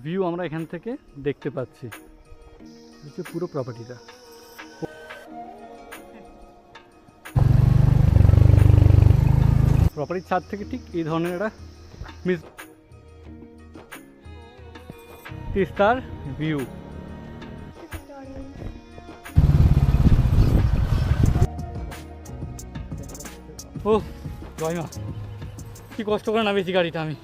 View আমরা এখান থেকে দেখতে পাচ্ছি, হচ্ছে পুরো প্রপার্টিটা। প্রপার্টির ছাদ থেকে ঠিক এই ধরনের একটা তিস্তার ভিউ। ও জয় মা, কি কষ্ট করে নামিয়েছি গাড়িটা আমি।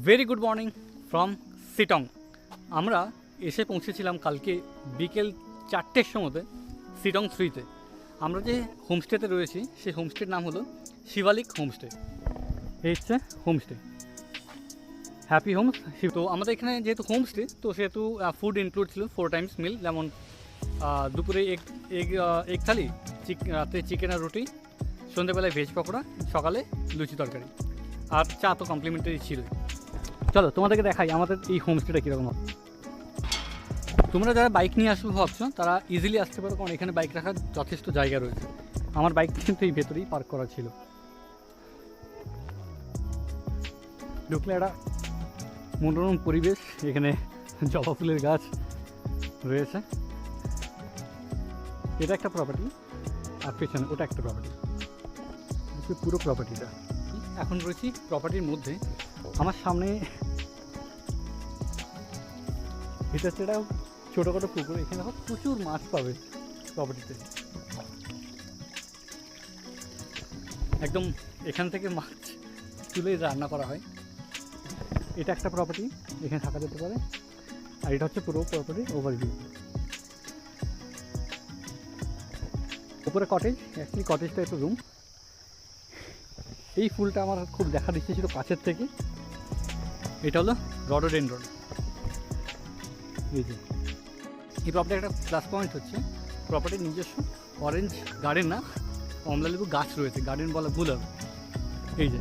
Very good morning from Sittong. আমরা এসে পৌঁছেছিলাম কালকে বিকেল 4টের সময়তে সিটং 3-তে। আমরা যে হোমস্টেতে রয়েছি সেই হোমস্টের নাম হলো শিবালিক হোমস্টে। এই হচ্ছে হোমস্টে, হ্যাপি হোমস। তো আমাদের এখানে যেহেতু হোমস্টে, তো সেহেতু ফুড ইনক্লুড ছিল 4 টাইমস মিল, যেমন দুপুরে এগ থালি, রাতে চিকেন আর রুটি, সন্ধ্যেবেলায় ভেজ পকোড়া, সকালে লুচি তরকারি, আর চা তো কমপ্লিমেন্টারি ছিল। চলো তোমাদেরকে দেখাই আমাদের এই হোমস্টেটা কীরকম। তোমরা যারা বাইক নিয়ে আসবে ভাবছো তারা ইজিলি আসতে পারো, কারণ এখানে বাইক রাখার যথেষ্ট জায়গা রয়েছে। আমার বাইক কিন্তু এই ভেতরেই পার্ক করা ছিল। ঢুকলে একটা মনোরম পরিবেশ, এখানে জবা ফুলের গাছ রয়েছে। এটা একটা প্রপার্টি, আর পেছনে ওটা একটা প্রপার্টি, পুরো প্রপার্টিটা। এখন রয়েছি প্রপার্টির মধ্যে। আমার সামনে এটা হচ্ছে একটা ছোটোখাটো পুকুর, এখানে দেখো প্রচুর মাছ পাবে প্রপার্টিতে। একদম এখান থেকে মাছ তুলে রান্না করা হয়। এটা একটা প্রপার্টি, এখানে থাকা যেতে পারে। আর এটা হচ্ছে পুরো প্রপার্টির ওভারভিউ। উপরে কটেজ, অ্যাকচুয়ালি কটেজটা একটু রুম। এই ফুলটা আমার খুব দেখার ইচ্ছে ছিল কাছের থেকে। এটা হলো রডোডেনড্রন। এই যে এই প্রপার্টির একটা প্লাস পয়েন্ট হচ্ছে প্রপার্টির নিজস্ব অরেঞ্জ গার্ডেন না, কমলালেবু গাছ রয়েছে, গার্ডেন বলা ভুল হবে। এই যে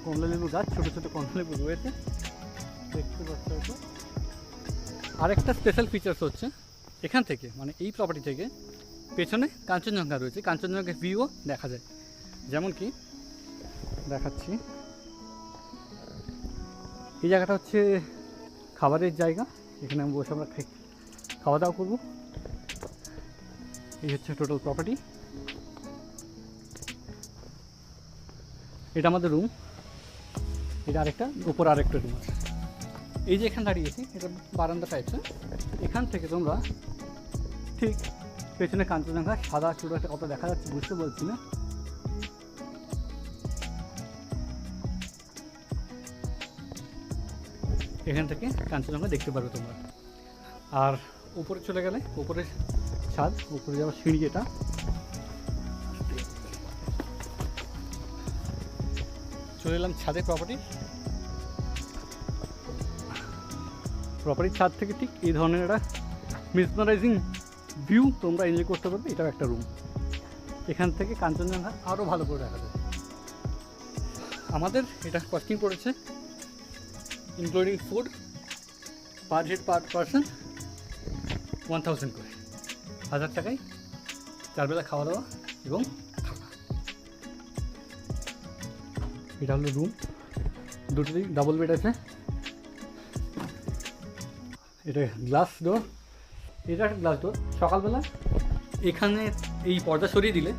কমলালেবু গাছ, ছোটো ছোটো কমলালেবু রয়েছে, দেখতে পাচ্ছ হয়তো। আরেকটা স্পেশাল ফিচার্স হচ্ছে এখান থেকে, মানে এই প্রপার্টি থেকে পেছনে কাঞ্চনজঙ্ঘা রয়েছে, কাঞ্চনজঙ্ঘার ভিউও দেখা যায়। যেমন কি দেখাচ্ছি, এই জায়গাটা হচ্ছে খাবারের জায়গা, এখানে আমি বসে আমরা খাওয়া দাওয়া করবো। এই হচ্ছে টোটাল প্রপার্টি। এটা আমাদের রুম, এটা আরেকটা উপর আরেকটা রুম আছে। এই যে এখানে দাঁড়িয়েছি, এটা বারান্দা টাইপস। এখান থেকে তোমরা ঠিক পেছনে কাঞ্চনজঙ্ঘা সাদা ছোটো একটা কত দেখা যাচ্ছে বুঝতে বলছি না। এখান থেকে কাঞ্চনজঙ্ঘা দেখতে পারবে তোমরা। আর উপরে চলে গেলে উপরে ছাদ, উপরে যাওয়ার সিঁড়ি, এটা চলে এলাম ছাদে। প্রপার্টির ছাদ থেকে ঠিক এই ধরনের একটা মেসমারাইজিং ভিউ তোমরা এনজয় করতে পারবে। এটাও একটা রুম, এখান থেকে কাঞ্চনজঙ্ঘা আরও ভালো করে দেখা যায়। আমাদের এটা কস্টিং পড়েছে including food per head per person 1000 করে, 1000 টাকায় 4 বেলা খাওয়া দাওয়া এবং থাকা। এটা হলো রুম, দুটোতেই ডাবল বেড আছে। এটা গ্লাস ডোর, এটা একটা গ্লাস ডোর। সকালবেলা এখানে এই পর্দা সরিয়ে দিলে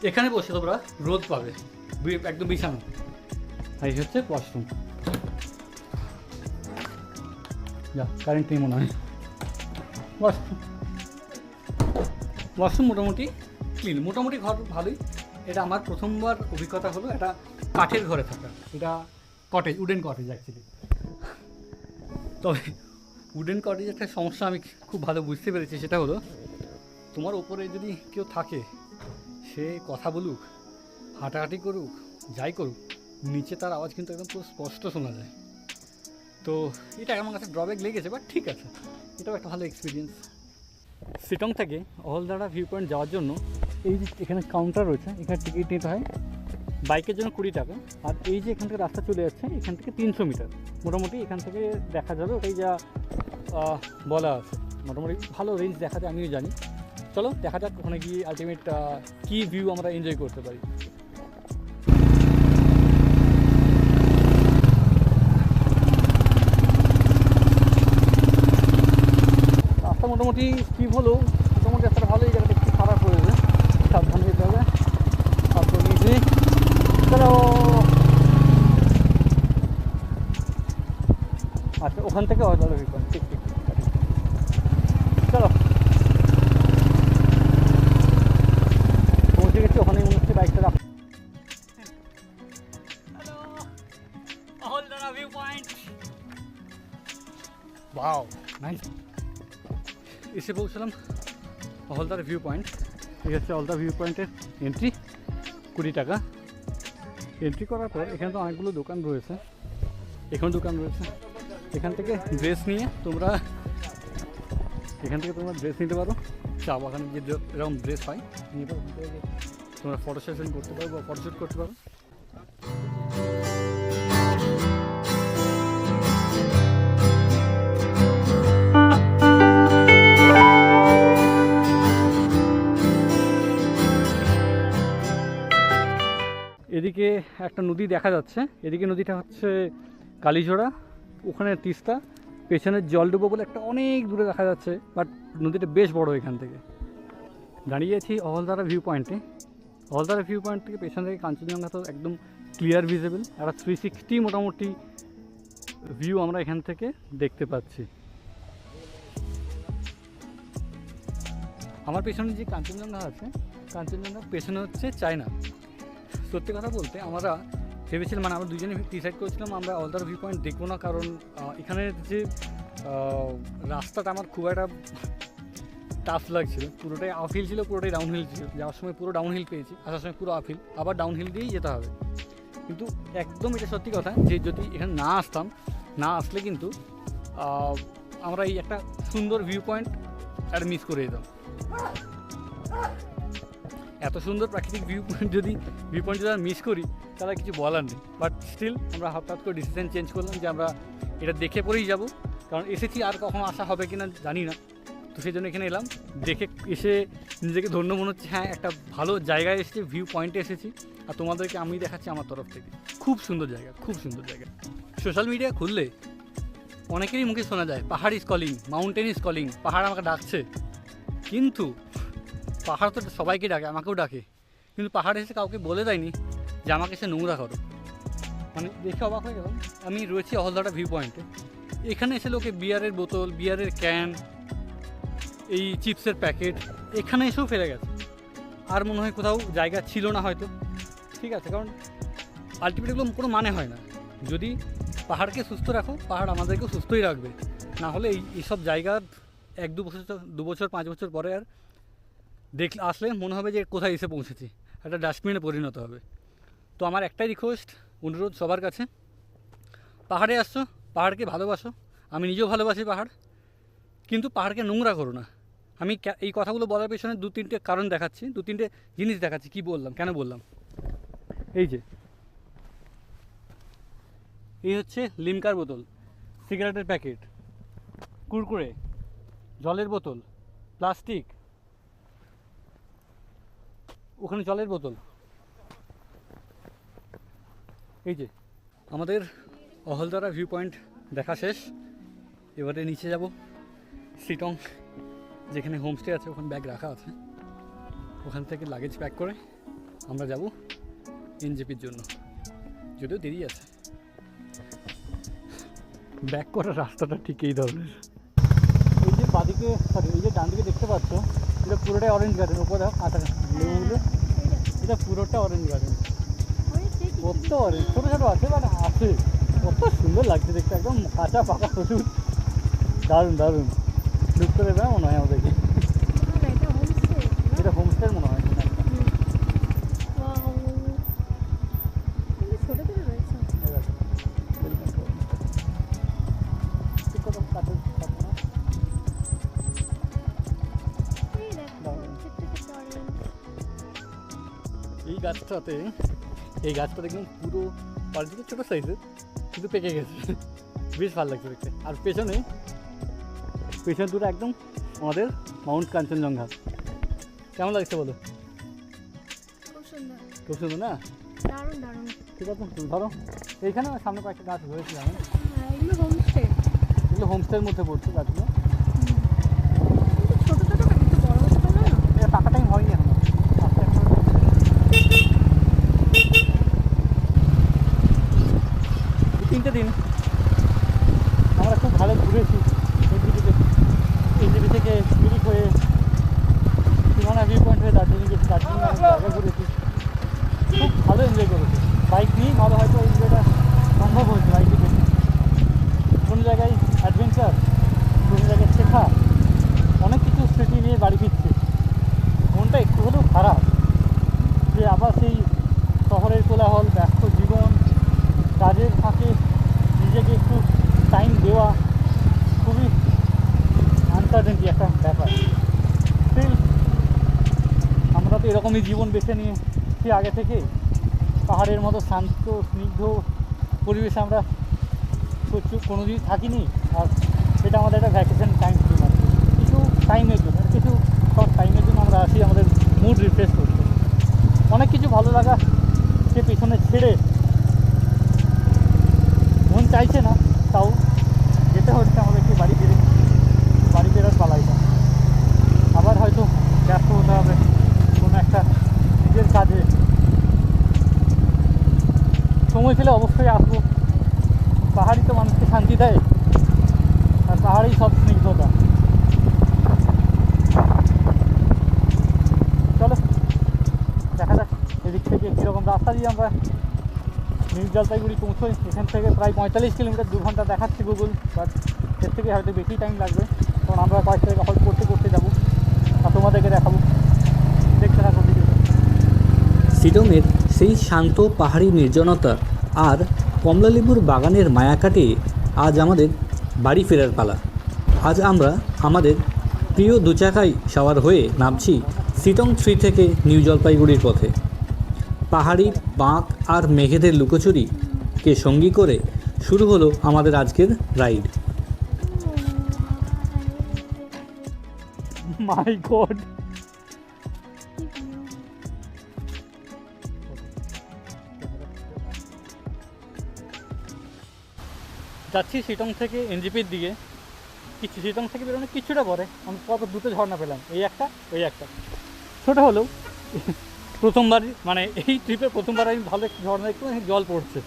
এখানে বসে তোমরা রোদ পাবে একদম বিছানো। আর এই হচ্ছে ওয়াশরুম। যা কারেন্ট নেই মনে হয়। ওয়াশরুম মোটামুটি ক্লিন, মোটামুটি ঘর ভালোই। এটা আমার প্রথমবার অভিজ্ঞতা হলো এটা কাঠের ঘরে থাকা। এটা কটেজ, উডেন কটেজ অ্যাকচুয়ালি। তবে উডেন কটেজ একটা সমস্যা আমি খুব ভালো বুঝতে পেরেছি, সেটা হলো তোমার ওপরে যদি কেউ থাকে, সে কথা বলুক, হাঁটাহাঁটি করুক, যাই করুক, নিচে তার আওয়াজ কিন্তু একদম পুরো স্পষ্ট শোনা যায়। তো এটা আমার কাছে ড্রব্যাক লেগেছে, বাট ঠিক আছে, এটাও একটা ভালো এক্সপিরিয়েন্স। সিটং থেকে অহলদারা ভিউ পয়েন্ট যাওয়ার জন্য এই যে এখানে কাউন্টার রয়েছে, এখানে টিকিট নিতে হয়। বাইকের জন্য 20 টাকা। আর এই যে এখান থেকে রাস্তা চলে যাচ্ছে, এখান থেকে 300 মিটার মোটামুটি এখান থেকে দেখা যাবে। ওটাই যা বলা আছে, মোটামুটি ভালো রেঞ্জ দেখা যায়, আমিও জানি। চলো দেখা যাক ওখানে গিয়ে আলটিমেট কী ভিউ আমরা এনজয় করতে পারি। মোটামুটি স্টিপ হলেও মোটামুটি রাস্তাটা ভালো, এই জায়গাটা একটু খারাপ হয়েছে, সাবধানে যেতে হবে। তারপর নিয়েছি চলো। আচ্ছা ওখান থেকে হয় তাহলে ঠিক ঠিক চলো। পৌঁছে গেছি, ওখানে মনে হচ্ছে বাইকটা রাখ। Hello Ahaldara view point, wow nice. এসে পৌঁছলাম অহলদার ভিউ পয়েন্ট। এই হচ্ছে অহলদার ভিউ পয়েন্টের এন্ট্রি, 20 টাকা। এন্ট্রি করার পর এখানে তো অনেকগুলো দোকান রয়েছে, এখানে দোকান রয়েছে। এখান থেকে ড্রেস নিয়ে তোমরা ড্রেস নিতে পারো। চা বাগানে যে এরকম ড্রেস হয় নিয়ে পারো, তোমরা ফটো সেশন করতে পারো বা ফটোশ্যুট করতে পারো। এদিকে একটা নদী দেখা যাচ্ছে, এদিকে নদীটা হচ্ছে কালীঝোড়া, ওখানে তিস্তা, পেছনের জলডুবো বলে একটা অনেক দূরে দেখা যাচ্ছে, বাট নদীটা বেশ বড়। এখান থেকে দাঁড়িয়ে আছি অহলদারা ভিউ পয়েন্টে। অহলদারা ভিউ পয়েন্ট থেকে পেছন থেকে কাঞ্চনজঙ্ঘা তো একদম ক্লিয়ার ভিজিবল, একটা 360 মোটামুটি ভিউ আমরা এখান থেকে দেখতে পাচ্ছি। আমার পেছনে যে কাঞ্চনজঙ্ঘা আছে, কাঞ্চনজঙ্ঘার পেছনে হচ্ছে চায়না। সত্যি কথা বলতে আমরা ভেবেছিলাম, মানে আমরা দুজনে ডিসাইড করেছিলাম আমরা অহলদারা ভিউ পয়েন্ট দেখবো না, কারণ এখানের যে রাস্তাটা আমার খুব একটা টাফ লাগছিল। পুরোটাই আপহিল ছিল, পুরোটাই ডাউনহিল ছিল। যাওয়ার সময় পুরো ডাউনহিল পেয়েছি, আসার সময় পুরো আপহিল, আবার ডাউনহিল দিয়েই যেতে হবে। কিন্তু একদম এটা সত্যি কথা যে যদি এখানে না আসতাম, না আসলে কিন্তু আমরা এই একটা সুন্দর ভিউ পয়েন্ট একটা মিস করে যেতাম। এত সুন্দর প্রাকৃতিক ভিউ পয়েন্ট যদি মিস করি তাহলে কিছু বলার নেই। বাট স্টিল আমরা হঠাৎ করে ডিসিশন চেঞ্জ করলাম যে আমরা এটা দেখে পরেই যাব, কারণ এসেছি আর কখনো আসা হবে কিনা জানি না। তো সেই জন্য এখানে এলাম, দেখে এসে নিজেকে ধন্য মনে হচ্ছে, হ্যাঁ একটা ভালো জায়গায় এসেছি, ভিউ পয়েন্টে এসেছি। আর তোমাদেরকে আমি দেখাচ্ছি আমার তরফ থেকে। খুব সুন্দর জায়গা, খুব সুন্দর জায়গা। সোশ্যাল মিডিয়া খুললে অনেকেরই মুখে শোনা যায় পাহাড় is calling, mountain is calling, পাহাড় আমাকে ডাকছে। কিন্তু পাহাড় তো সবাইকে ডাকে, আমাকেও ডাকে, কিন্তু পাহাড়ে এসে কাউকে বলে দেয়নি যে আমাকে এসে নোংরা করো। মানে দেখে অবাক হয়ে গেলাম। আমি রয়েছি অহলদারা ভিউ পয়েন্টে, এখানে এসে লোকে বিয়ারের বোতল, বিয়ারের ক্যান, এই চিপসের প্যাকেট এখানে এসেও ফেলে গেছে। আর মনে হয় কোথাও জায়গা ছিল না হয়তো, ঠিক আছে, কারণ আলটিমেটলি কোনো মানে হয় না। যদি পাহাড়কে সুস্থ রাখো, পাহাড় আমাদেরকেও সুস্থই রাখবে। না হলে এইসব জায়গার 1-2 বছর 5 বছর পরে আর আসলে মনে হবে যে কোথায় এসে পৌঁছেছি, একটা ডাস্টবিনে পরিণত হবে। তো আমার একটাই রিকোয়েস্ট, অনুরোধ সবার কাছে, পাহাড়ে আসছো, পাহাড়কে ভালোবাসো। আমি নিজেও ভালোবাসি পাহাড়, কিন্তু পাহাড়কে নোংরা করো না। আমি এই কথাগুলো বলার পেছনে 2-3টে কারণ দেখাচ্ছি, 2-3টে জিনিস দেখাচ্ছি কী বললাম, কেন বললাম। এই যে এই হচ্ছে লিমকার বোতল, সিগারেটের প্যাকেট, কুরকুরে, জলের বোতল, প্লাস্টিক, ওখানে জলের বোতল। এই যে আমাদের অহলদারা ভিউ পয়েন্ট দেখা শেষ, এবারে নিচে যাব সিটং, যেখানে হোমস্টে আছে, ওখানে ব্যাগ রাখা আছে। ওখান থেকে লাগেজ প্যাক করে আমরা যাব এনজেপির জন্য, যদিও দেরি আছে। ব্যাক করার রাস্তাটা ঠিক এই ধরনের। এই যে বাদিকে, সরি এই যে ডান দিকে দেখতে পাচ্ছ, এটা পুরোটাই অরেঞ্জ গার্ডেন। ওপরে কাঁচা লেবুগুলো, এটা পুরোটা অরেঞ্জ গার্ডেন। কত অরেঞ্জ, ছোটো ছোটো আছে বাট আছে, কত সুন্দর লাগছে দেখতে, একদম কাঁচা পাকা প্রচুর, দারুণ দারুণ। ঢুকতে দেবে মনে হয় আমাদেরকে। এটা হোমস্টের মনে হয়। এই গাছটা দেখুন পুরো পাল্টিতে ছোটো সাইজের, কিন্তু পেকে গেছে, বেশ ভালো লাগছে দেখতে। আর পেছনে দুটো একদম আমাদের মাউন্ট কাঞ্চনজঙ্ঘা। কেমন লাগছে বলো? খুব সুন্দর না? ঠিক আছে, ধরো এইখানে সামনে কয়েকটা গাছ হয়েছে, এগুলো হোমস্টের মধ্যে পড়ছে গাছগুলো। আমরা খুব ভালো ঘুরেছি এনজেপি থেকে মিরিক হয়ে সীমানা ভিউ পয়েন্ট হয়ে দার্জিলিং গেছি, দার্জিলিং অনেক জায়গা ঘুরেছি, খুব ভালো এনজয় করেছি। বাইক নিয়েই ভালো হয়তো এনজয়টা সম্ভব হয়েছে। বাইকে কোনো জায়গায় অ্যাডভেঞ্চার, কোনো জায়গায় শেখা, অনেক কিছু স্মৃতি নিয়ে বাড়ি ফিরছি। মনটা একটু হলেও খারাপ যে আবার সেই শহরের কোলাহল, ব্যস্ত জীবন, কাজের ফাঁকে নিজেকে একটু টাইম দেওয়া খুবই আনসার্টেনটি একটা ব্যাপার। স্টিল আমরা তো এরকমই জীবন বেছে নিয়েছি আগে থেকে। পাহাড়ের মতো শান্ত স্নিগ্ধ পরিবেশে আমরা কোনোদিন থাকিনি, আর এটা আমাদের একটা ভ্যাকেশন টাইম ছিল। কিছু টাইমের জন্য, কিছু শর্ট টাইমের জন্য আমরা আসি আমাদের মুড রিফ্রেশ করতে। অনেক কিছু ভালো লাগা সে পেছনে ছেড়ে মন চাইছে না, তাও যেতে হচ্ছে আমাদেরকে বাড়ি ফেরার পালাইটা। আবার হয়তো ব্যস্ত হতে হবে কোনো একটা নিজের কাজে। সময় পেলে অবশ্যই আসবো। পাহাড়ি তো মানুষকে শান্তি দেয়, আর পাহাড়ি সব স্নিগ্ধতা। চলো দেখা যাক এদিক থেকে কীরকম রাস্তা দিয়ে আমরা নিউ জলপাইগুড়ি পৌঁছোই। এখান থেকে প্রায় 45 কিলোমিটার, 2 ঘন্টা দেখাচ্ছে গুগল, বাট এর থেকে হয়তো বেশি টাইম লাগবে, কারণ আমরা কয়েক জায়গা হল্ট করতে যাবো আর তোমাদেরকে দেখাবো। দেখতে থাকো ভিডিও। শিলংয়ের সেই শান্ত পাহাড়ি নির্জনতা আর কমলালেবুর বাগানের মায়া কাটিয়ে আজ আমাদের বাড়ি ফেরার পালা। আজ আমরা আমাদের প্রিয় দুচাকায় সওয়ার হয়ে নামছি শিলং 3 থেকে নিউ জলপাইগুড়ির পথে। পাহাড়ির বাঁক আর মেঘেদের লুকোচুরিকে সঙ্গী করে শুরু হলো আমাদের আজকের রাইড। মাই গড, যাচ্ছি শিলং থেকে এনজেপির দিকে। শিলং থেকে বেরোনো কিছুটা পরে আমি কত দুটো ঝর্ণা পেলাম, এই একটা ওই একটা। ছোটো হলেও প্রথমবার, মানে এই ট্রিপে প্রথমবার আমি ভালো একটু ঝর্ণা একটু জল পড়ছে।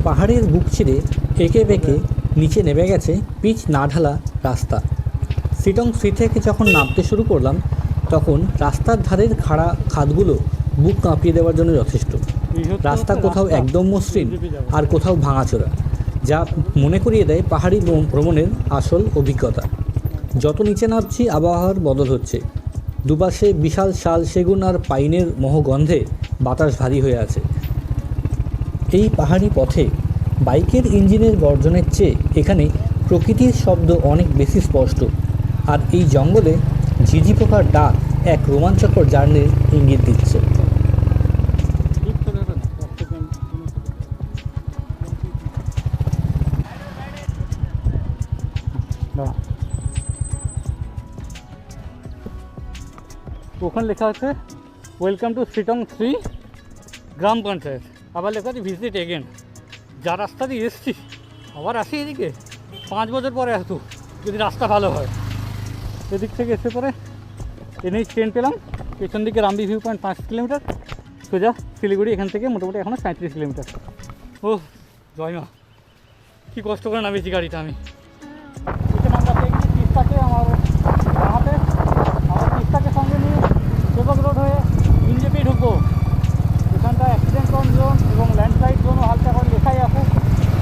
পাহাড়ের বুক ছিঁড়ে এঁকে বেঁকে নিচে নেমে গেছে পিচ না ঢালা রাস্তা। শিলং 3 থেকে যখন নামতে শুরু করলাম তখন রাস্তার ধারের খাড়া খাদগুলো বুক কাঁপিয়ে দেওয়ার জন্য যথেষ্ট। রাস্তা কোথাও একদম মসৃণ আর কোথাও ভাঙাচোরা, যা মনে করিয়ে দেয় পাহাড়ি ভ্রমণের আসল অভিজ্ঞতা। যত নিচে নামছি আবহাওয়ার বদল হচ্ছে। দুপাশে বিশাল শাল, সেগুন আর পাইনের মোহগন্ধে বাতাস ভারী হয়ে আছে। এই পাহাড়ি পথে বাইকের ইঞ্জিনের গর্জনের চেয়ে এখানে প্রকৃতির শব্দ অনেক বেশি স্পষ্ট। আর এই জঙ্গলে ঝিঝি পোকার ডাক এক রোমাঞ্চকর জার্নির ইঙ্গিত দিচ্ছে। ওখানে লেখা আছে ওয়েলকাম টু শিলং 3 গ্রাম পঞ্চায়েত, আবার লেখা আছে ভিজিট এগেন। যা রাস্তা দিয়ে এসছি আবার আসি এদিকে, 5 বছর পরে আসতো যদি রাস্তা ভালো হয়। এদিক থেকে এসে পরে NH 10 পেলাম, পেছন দিকে রামবি ভিউ পয়েন্ট 5 কিলোমিটার, সোজা শিলিগুড়ি এখান থেকে মোটামুটি এখনও 35 কিলোমিটার। ও জয় মা, কী কষ্ট করে নামিয়েছি গাড়িটা আমি। এখানে আমরা পেয়ে গেছি তিস্তাকে, আমার হাতে আমার তিস্তাকে সঙ্গে নিয়ে সেবক রোড হয়ে এনজেপি ঢুকবো। এখানটা অ্যাক্সিডেন্ট জোন এবং ল্যান্ডস্লাইড জোনও হালকা করে লেখাই আছে,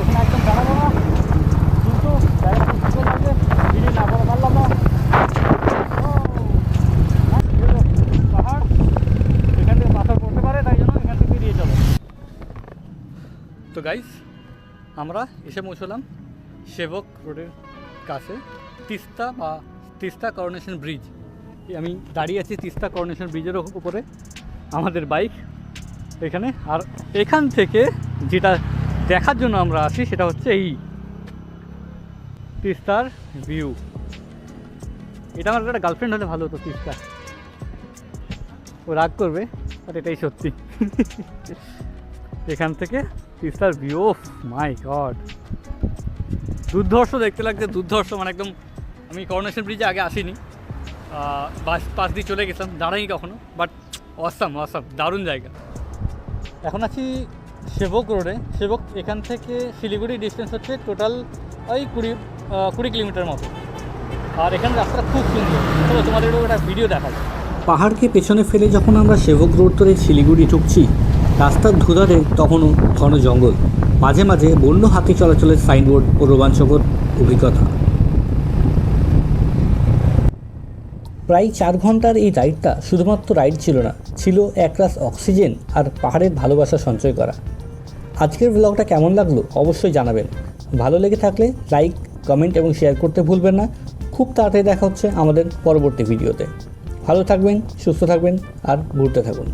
এখানে একদম জানাবো না, কিন্তু জায়গা খুব সুন্দর লাগবে। ভিড়ি না করে পারলাম না, পাহাড় এখান থেকে পাথর পড়তে পারে, তাই জন্য এখান থেকে বেরিয়ে চলো। তো গাইস, আমরা এসে পৌঁছলাম সেবক রোডের কাছে, তিস্তা করোনেশন ব্রিজ। আমি দাঁড়িয়ে আছি তিস্তা করোনেশন ব্রিজের উপরে, আমাদের বাইক এখানে। আর এখান থেকে যেটা দেখার জন্য আমরা আসি সেটা হচ্ছে এই তিস্তার ভিউ। এটা আমার একটা গার্লফ্রেন্ড হলে ভালো হতো, তিস্তা। ও রাগ করবে, বাট এটাই সত্যি। এখান থেকে তিস্তার ভিউ, মাই গড, দুর্ধর্ষ দেখতে লাগছে, দুর্ধর্ষ। মানে একদম, আমি করোনেশন ব্রিজে আগে আসিনি, বাস পাশ দিয়ে চলে গেছিলাম, দাঁড়াইনি কখনো, বাট অসাম, দারুণ জায়গা। এখন আছি সেবক রোডে। সেবক এখান থেকে শিলিগুড়ি ডিস্টেন্স হচ্ছে টোটাল ওই 20 কিলোমিটার মতো। আর এখানে রাস্তাটা খুব সুন্দর, চলো তোমাদেরও একটা ভিডিও দেখাবো। পাহাড়কে পেছনে ফেলে যখন আমরা সেবক রোড ধরে শিলিগুড়ি ঢুকছি, রাস্তার দুধারে তখনও ঘন জঙ্গল, মাঝে মাঝে বন্য হাতি চলাচলের সাইনবোর্ড ও রোমাঞ্চকর অভিজ্ঞতা। প্রায় 4 ঘন্টার এই রাইডটা শুধুমাত্র রাইড ছিল না, ছিল একরাশ অক্সিজেন আর পাহাড়ের ভালোবাসা সঞ্চয় করা। আজকের ব্লগটা কেমন লাগলো অবশ্যই জানাবেন। ভালো লেগে থাকলে লাইক, কমেন্ট এবং শেয়ার করতে ভুলবেন না। খুব তাড়াতাড়ি দেখা হচ্ছে আমাদের পরবর্তী ভিডিওতে। ভালো থাকবেন, সুস্থ থাকবেন আর ঘুরতে থাকুন।